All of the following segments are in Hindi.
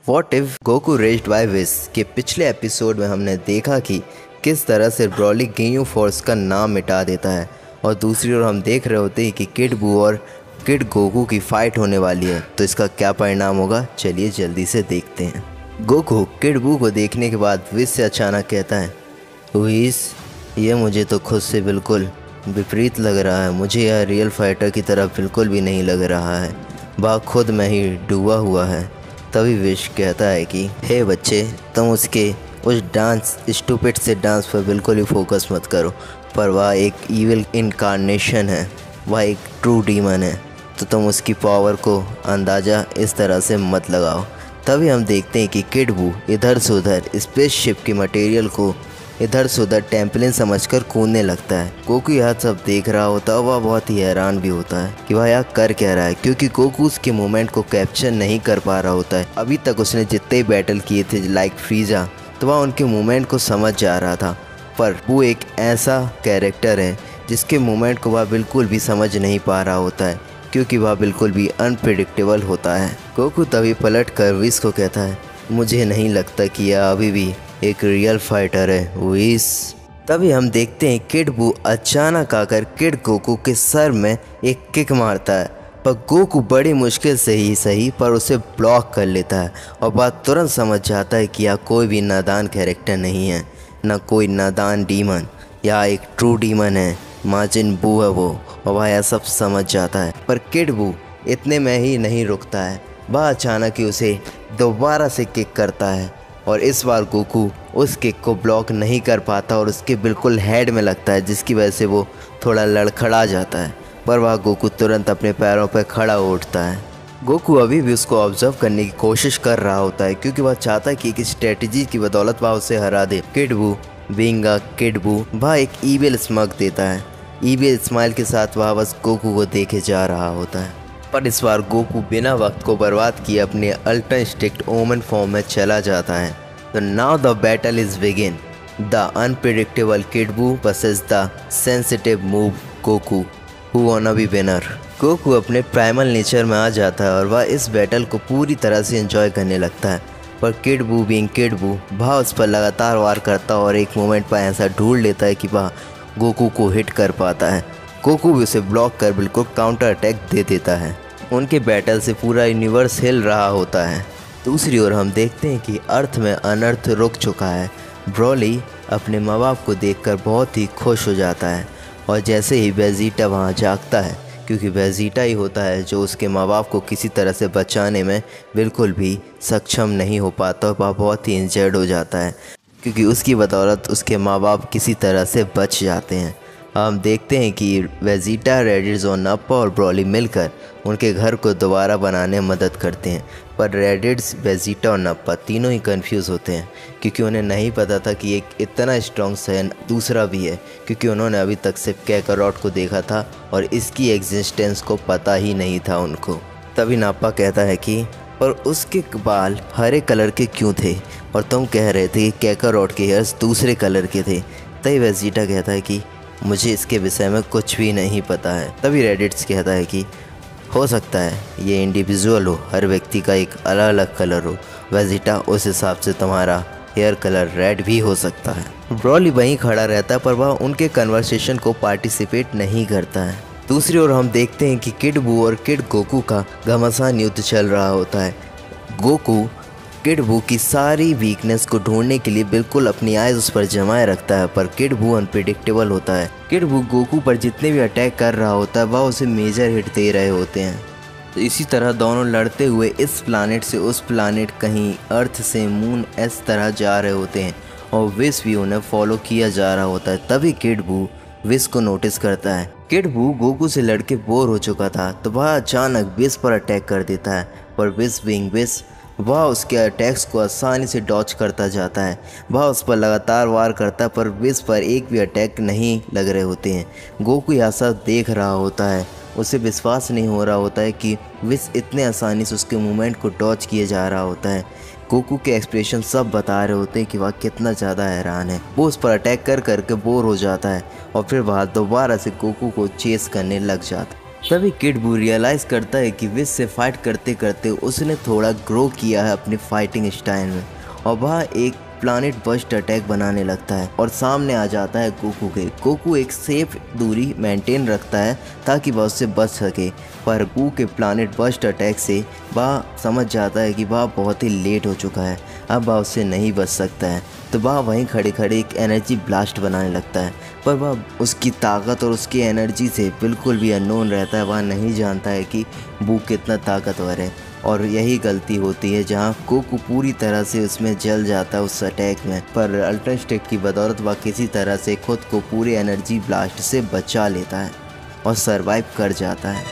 What if Goku raised bye wish के पिछले एपिसोड में हमने देखा कि किस तरह से ब्रॉली गियू फोर्स का नाम मिटा देता है और दूसरी ओर हम देख रहे होते हैं कि किड बू और किड गोकू की फाइट होने वाली है। तो इसका क्या परिणाम होगा, चलिए जल्दी से देखते हैं। गोकू किड बू को देखने के बाद विश से अचानक कहता है, विश ये मुझे तो खुद से बिल्कुल विपरीत लग रहा है, मुझे यह रियल फाइटर की तरह बिल्कुल भी नहीं लग रहा है, वह खुद में ही डूबा हुआ है। तभी विश कहता है कि हे बच्चे, तुम उसके उस डांस स्टूपिड से डांस पर बिल्कुल ही फोकस मत करो, पर वह एक ईविल इनकारनेशन है, वह एक ट्रू डीमन है, तो तुम उसकी पावर को अंदाज़ा इस तरह से मत लगाओ। तभी हम देखते हैं कि किड बू इधर से उधर स्पेसशिप की मटेरियल को इधर से उधर टेम्पलिन समझकर कूदने लगता है। गोकू यह सब देख रहा होता है, वह बहुत ही हैरान भी होता है कि वह यह कर क्या रहा है, क्योंकि गोकू उसके मूवमेंट को कैप्चर नहीं कर पा रहा होता है। अभी तक उसने जितने ही बैटल किए थे लाइक फ्रीजा, तो वह उनके मूवमेंट को समझ जा रहा था, पर वो एक ऐसा कैरेक्टर है जिसके मूवमेंट को वह बिल्कुल भी समझ नहीं पा रहा होता है, क्योंकि वह बिल्कुल भी अनप्रिडिक्टेबल होता है। गोकू तभी पलट कर विश को कहता है, मुझे नहीं लगता कि यह अभी भी एक रियल फाइटर है विश। तभी हम देखते हैं किड बू अचानक आकर किड गोकू के सर में एक किक मारता है, पर गोकू बड़ी मुश्किल से ही सही पर उसे ब्लॉक कर लेता है और बात तुरंत समझ जाता है कि यह कोई भी नादान कैरेक्टर नहीं है, न कोई नादान डीमन, यह एक ट्रू डीमन है, माजिन बू है वो, और वह यह सब समझ जाता है। पर किड बू इतने में ही नहीं रुकता है, वह अचानक ही उसे दोबारा से किक करता है और इस बार गोकू उस किक को ब्लॉक नहीं कर पाता और उसके बिल्कुल हेड में लगता है, जिसकी वजह से वो थोड़ा लड़खड़ा जाता है, पर वह गोकू तुरंत अपने पैरों पर खड़ा उठता है। गोकू अभी भी उसको ऑब्जर्व करने की कोशिश कर रहा होता है, क्योंकि वह चाहता है कि एक स्ट्रेटजी की बदौलत वह उसे हरा दे। किड बू बीइंग अ किड बू, वह एक ईविल स्मग देता है, ईविल स्माइल के साथ वह बस गोकू को देखे जा रहा होता है। पर इस बार गोकू बिना वक्त को बर्बाद किए अपने अल्ट्रा स्ट्रिक्ट ओमन फॉर्म में चला जाता है। तो now the battle is begin, the unpredictable kid Boo versus the sensitive move Goku, who wanna be winner. Goku अपने प्राइमल नेचर में आ जाता है और वह इस बैटल को पूरी तरह से एंजॉय करने लगता है, पर किड बू बीइंग किड बू, वह उस पर लगातार वार करता और एक मोमेंट पर ऐसा ढूंढ लेता है कि वह गोकू को हिट कर पाता है। गोकू भी उसे ब्लॉक कर बिल्कुल काउंटर अटैक दे देता है। उनके बैटल से पूरा यूनिवर्स हिल रहा होता है। दूसरी ओर हम देखते हैं कि अर्थ में अनर्थ रुक चुका है। ब्रॉली अपने माँ बाप को देखकर बहुत ही खुश हो जाता है और जैसे ही वेजिटा वहाँ जागता है, क्योंकि वेजिटा ही होता है जो उसके माँ बाप को किसी तरह से बचाने में बिल्कुल भी सक्षम नहीं हो पाता, वह बहुत ही इंजर्ड हो जाता है, क्योंकि उसकी बदौलत उसके माँ बाप किसी तरह से बच जाते हैं। हम देखते हैं कि वेजिटा, रेडिट्स और नप्पा और ब्रॉली मिलकर उनके घर को दोबारा बनाने में मदद करते हैं, पर रेडिट्स, वेजिटा और नप्पा तीनों ही कंफ्यूज होते हैं, क्योंकि उन्हें नहीं पता था कि एक इतना स्ट्रॉन्ग सहन दूसरा भी है, क्योंकि उन्होंने अभी तक सिर्फ कैकारोट को देखा था और इसकी एग्जिस्टेंस को पता ही नहीं था उनको। तभी नप्पा कहता है कि पर उसके बाल हरे कलर के क्यों थे और तुम कह रहे थे कि कैकारोट के हेयर्स दूसरे कलर के थे। तभी वेजिटा कहता है कि मुझे इसके विषय में कुछ भी नहीं पता है। तभी रेडिट्स कहता है कि हो सकता है ये इंडिविजुअल हो, हर व्यक्ति का एक अलग अलग कलर हो, वेजिटा उस हिसाब से तुम्हारा हेयर कलर रेड भी हो सकता है। ब्रॉली वहीं खड़ा रहता है, पर वह उनके कन्वर्सेशन को पार्टिसिपेट नहीं करता है। दूसरी ओर हम देखते हैं कि किड बू और किड गोकू का घमासान युद्ध चल रहा होता है। गोकू किड बू की सारी वीकनेस को ढूंढने के लिए बिल्कुल अपनी आइज उस पर जमाए रखता है, पर किड बू अनप्रिडिक्टेबल होता है। किड बू गोकू पर जितने भी अटैक कर रहा होता है वह उसे मेजर हिट दे रहे होते हैं। तो इसी तरह दोनों लड़ते हुए इस प्लानेट से उस प्लानेट, कहीं अर्थ से मून, इस तरह जा रहे होते हैं और विश भी उन्हें फॉलो किया जा रहा होता है। तभी किड बू विश को नोटिस करता है। किड बू गोकू से लड़के बोर हो चुका था, तो वह अचानक विश पर अटैक कर देता है, पर विश बीइंग विश, वह उसके अटैक्स को आसानी से डॉच करता जाता है। वह उस पर लगातार वार करता है, पर विश पर एक भी अटैक नहीं लग रहे होते हैं। गोकू यह सब देख रहा होता है, उसे विश्वास नहीं हो रहा होता है कि विश इतने आसानी से उसके मूवमेंट को डॉच किए जा रहा होता है। गोकू के एक्सप्रेशन सब बता रहे होते हैं कि वह कितना ज़्यादा हैरान है। वो उस पर अटैक कर करके बोर हो जाता है और फिर वह दोबारा से गोकू को चेस करने लग जाता है। तभी किड बू रियलाइज़ करता है कि विश से फाइट करते करते उसने थोड़ा ग्रो किया है अपनी फाइटिंग स्टाइल में, और वह एक प्लानिट बस्ट अटैक बनाने लगता है और सामने आ जाता है गोकू के। गोकू एक सेफ दूरी मेंटेन रखता है ताकि वह उससे बच सके, पर गोकू के प्लानिट बस्ट अटैक से वह समझ जाता है कि वह बहुत ही लेट हो चुका है, अब वह उससे नहीं बच सकता है। तो वह वहीं खड़े खड़े एक एनर्जी ब्लास्ट बनाने लगता है, पर वह उसकी ताकत और उसकी एनर्जी से बिल्कुल भी अननोन रहता है। वह नहीं जानता है कि बू कितना ताकतवर है, और यही गलती होती है जहां गोकू पूरी तरह से उसमें जल जाता है उस अटैक में। पर अल्ट्रा इंस्टिंक्ट की बदौलत वह किसी तरह से खुद को पूरे एनर्जी ब्लास्ट से बचा लेता है और सरवाइव कर जाता है।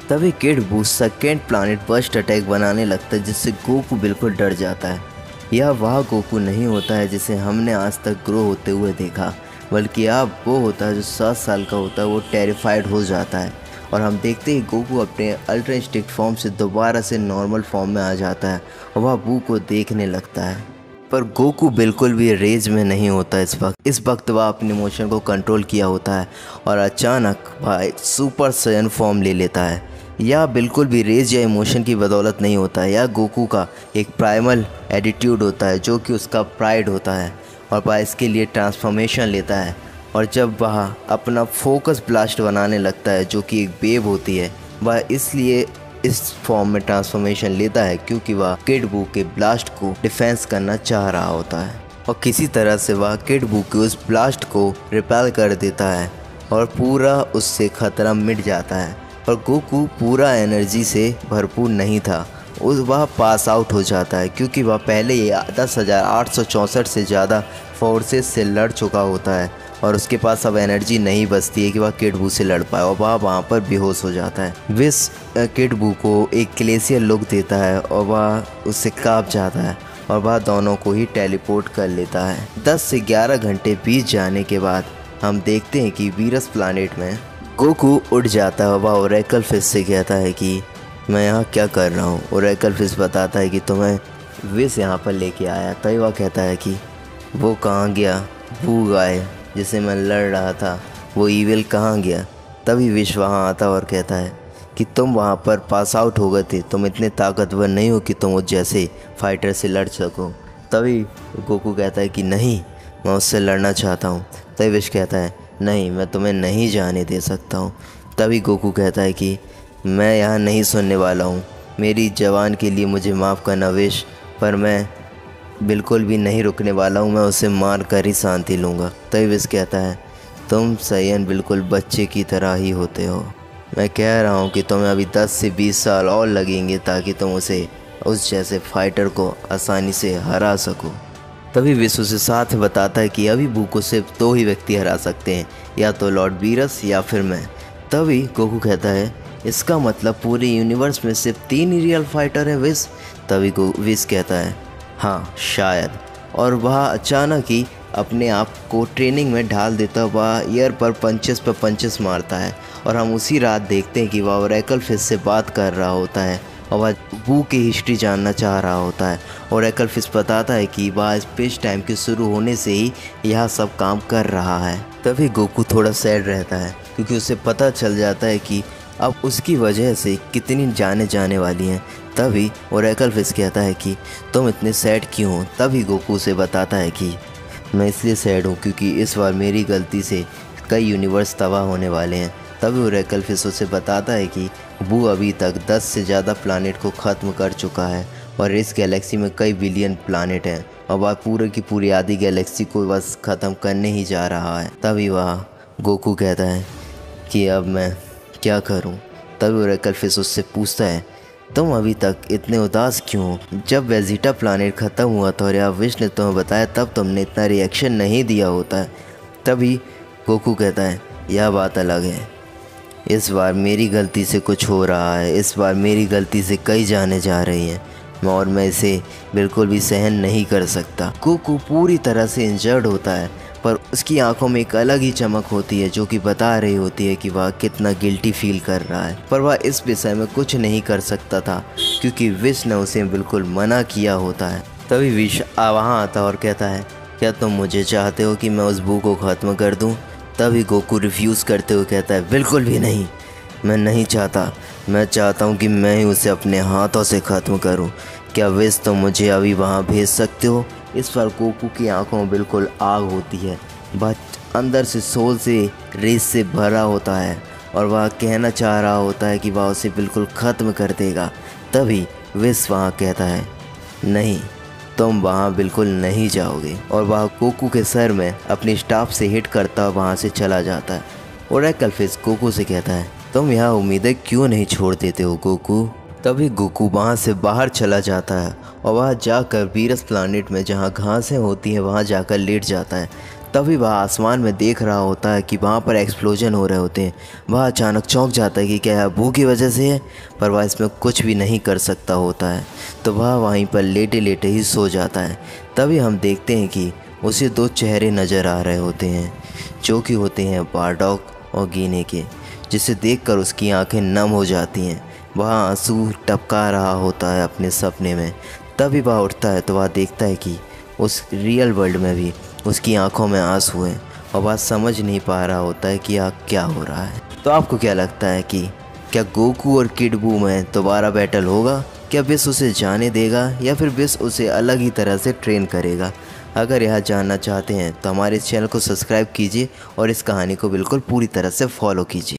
तभी किड बू सेकेंड प्लानिट बस्ट अटैक बनाने लगता है, जिससे गोकू बिल्कुल डर जाता है। यह वह गोकू नहीं होता है जिसे हमने आज तक ग्रो होते हुए देखा, बल्कि अब वो होता है जो 7 साल का होता है। वो टेरिफाइड हो जाता है और हम देखते ही गोकू अपने अल्ट्रा इंस्टिंक्ट फॉर्म से दोबारा से नॉर्मल फॉर्म में आ जाता है और वह बू को देखने लगता है। पर गोकू बिल्कुल भी रेज में नहीं होता इस वक्त वह अपने इमोशन को कंट्रोल किया होता है और अचानक वह सुपर सैयन फॉर्म ले लेता है। यह बिल्कुल भी रेज या इमोशन की बदौलत नहीं होता है, यह गोकू का एक प्राइमल एटीट्यूड होता है जो कि उसका प्राइड होता है, और वह इसके लिए ट्रांसफॉर्मेशन लेता है। और जब वह अपना फोकस ब्लास्ट बनाने लगता है जो कि एक वेव होती है, वह इसलिए इस फॉर्म में ट्रांसफॉर्मेशन लेता है क्योंकि वह किड बू के ब्लास्ट को डिफेंस करना चाह रहा होता है, और किसी तरह से वह किड बू के उस ब्लास्ट को रिपेल कर देता है और पूरा उससे खतरा मिट जाता है। पर गोकू पूरा एनर्जी से भरपूर नहीं था, वह पास आउट हो जाता है क्योंकि वह पहले ही 10,864 से ज़्यादा फोर्सेस से लड़ चुका होता है और उसके पास अब एनर्जी नहीं बचती है कि वह किड बू से लड़ पाए, और वह वहाँ पर बेहोश हो जाता है। विश किड बू को एक ग्लेशियर लुक देता है और वह उससे काँप जाता है और वह दोनों को ही टेलीपोर्ट कर लेता है। 10 से 11 घंटे बीत जाने के बाद हम देखते हैं कि वीरस प्लानिट में गोकू उड़ जाता है। वह ओरेकल फिश से कहता है कि मैं यहाँ क्या कर रहा हूँ। ओरेकल फिश बताता है कि तुम्हें विश यहाँ पर लेके आया। तभी वह कहता है कि वो कहाँ गया, बू गाय जिसे मैं लड़ रहा था, वो ईविल कहाँ गया। तभी विश वहाँ आता और कहता है कि तुम वहाँ पर पास आउट हो गए थे, तुम इतने ताकतवर नहीं हो कि तुम उस जैसे फाइटर से लड़ सको। तभी गोकू कहता है कि नहीं, मैं उससे लड़ना चाहता हूँ। तभी विश कहता है नहीं, मैं तुम्हें नहीं जाने दे सकता हूँ। तभी गोकू कहता है कि मैं यहाँ नहीं सुनने वाला हूँ, मेरी जवान के लिए मुझे माफ़ करना विश, पर मैं बिल्कुल भी नहीं रुकने वाला हूँ, मैं उसे मार कर ही शांति लूँगा। तभी विश कहता है तुम सैयन बिल्कुल बच्चे की तरह ही होते हो, मैं कह रहा हूँ कि तुम्हें अभी 10 से 20 साल और लगेंगे ताकि तुम उस जैसे फाइटर को आसानी से हरा सको। तभी विश्व उसे साथ बताता है कि अभी बू को सिर्फ 2 ही व्यक्ति हरा सकते हैं, या तो लॉर्ड वीरस या फिर मैं। तभी गोकू कहता है इसका मतलब पूरे यूनिवर्स में सिर्फ 3 ही रियल फाइटर हैं विश। तभी विश कहता है हाँ शायद, और वह अचानक ही अपने आप को ट्रेनिंग में ढाल देता हुआ एयर पर पंचेस मारता है, और हम उसी रात देखते हैं कि वह ओरेकल फिश से बात कर रहा होता है और वह बू की हिस्ट्री जानना चाह रहा होता है। ओरेकल फिश बताता है कि वह स्पेस टाइम के शुरू होने से ही यह सब काम कर रहा है। तभी गोकू थोड़ा सैड रहता है क्योंकि उसे पता चल जाता है कि अब उसकी वजह से कितनी जाने जाने वाली हैं। तभी ओरेकल फिश कहता है कि तुम इतने सैड क्यों हो। तभी गोकू से बताता है कि मैं इसलिए सैड हूँ क्योंकि इस बार मेरी गलती से कई यूनिवर्स तबाह होने वाले हैं। तभी ओरेकल फिश उसे बताता है कि बू अभी तक 10 से ज़्यादा प्लानिट को ख़त्म कर चुका है और इस गैलेक्सी में कई बिलियन प्लानिट हैं और वह पूरे की पूरी आधी गैलेक्सी को बस ख़त्म करने ही जा रहा है। तभी वह गोकू कहता है कि अब मैं क्या करूं। तभी ओरेकल फिश उससे पूछता है तुम अभी तक इतने उदास क्यों हो। जब वेजिटा प्लानिट ख़त्म हुआ था और यह विश ने तुम्हें बताया तब तुमने इतना रिएक्शन नहीं दिया होता। तभी गोकू कहता है यह बात अलग है, इस बार मेरी गलती से कुछ हो रहा है, इस बार मेरी गलती से कई जाने जा रही हैं और मैं इसे बिल्कुल भी सहन नहीं कर सकता। गोकू पूरी तरह से इंजर्ड होता है, पर उसकी आंखों में एक अलग ही चमक होती है जो कि बता रही होती है कि वह कितना गिल्टी फील कर रहा है। पर वह इस विषय में कुछ नहीं कर सकता था क्योंकि विश ने उसे बिल्कुल मना किया होता है। तभी विश वहाँ आता और कहता है क्या तुम मुझे चाहते हो कि मैं उस बू को ख़त्म कर दूँ। तभी गोकू रिफ्यूज़ करते हुए कहता है बिल्कुल भी नहीं, मैं नहीं चाहता। मैं चाहता हूँ कि मैं ही उसे अपने हाथों से ख़त्म करूँ। क्या विश तुम मुझे अभी वहाँ भेज सकते हो? इस पर गोकू की आंखों में बिल्कुल आग होती है। वह अंदर से सोल से रेस से भरा होता है और वह कहना चाह रहा होता है कि वह उसे बिल्कुल ख़त्म कर देगा। तभी विश वहाँ कहता है, नहीं, तुम वहाँ बिल्कुल नहीं जाओगे। और वह गोकू के सर में अपनी स्टाफ से हिट करता वहाँ से चला जाता है। ओरेकल फिश गोकू से कहता है, तुम यहाँ उम्मीदें क्यों नहीं छोड़ देते हो गोकू? तभी गोकू वहाँ से बाहर चला जाता है और वहाँ जाकर वीरस प्लानिट में जहाँ घासें होती हैं वहाँ जाकर लेट जाता है। तभी वह आसमान में देख रहा होता है कि वहाँ पर एक्सप्लोजन हो रहे होते हैं। वह अचानक चौंक जाता है कि क्या यह भू की वजह से है, पर वह इसमें कुछ भी नहीं कर सकता होता है। तो वह वहीं पर लेटे लेटे ही सो जाता है। तभी हम देखते हैं कि उसे दो चेहरे नज़र आ रहे होते हैं जो कि होते हैं बारडॉग और गिने के, जिसे देखकर उसकी आंखें नम हो जाती हैं। वह आंसू टपका रहा होता है अपने सपने में। तभी वह उठता है तो वह देखता है कि उस रियल वर्ल्ड में भी उसकी आंखों में आंसू हैं और वह समझ नहीं पा रहा होता है कि यह क्या हो रहा है। तो आपको क्या लगता है कि क्या गोकू और किड बू में दोबारा बैटल होगा? क्या विश उसे जाने देगा या फिर विश उसे अलग ही तरह से ट्रेन करेगा? अगर यह जानना चाहते हैं तो हमारे इस चैनल को सब्सक्राइब कीजिए और इस कहानी को बिल्कुल पूरी तरह से फॉलो कीजिए।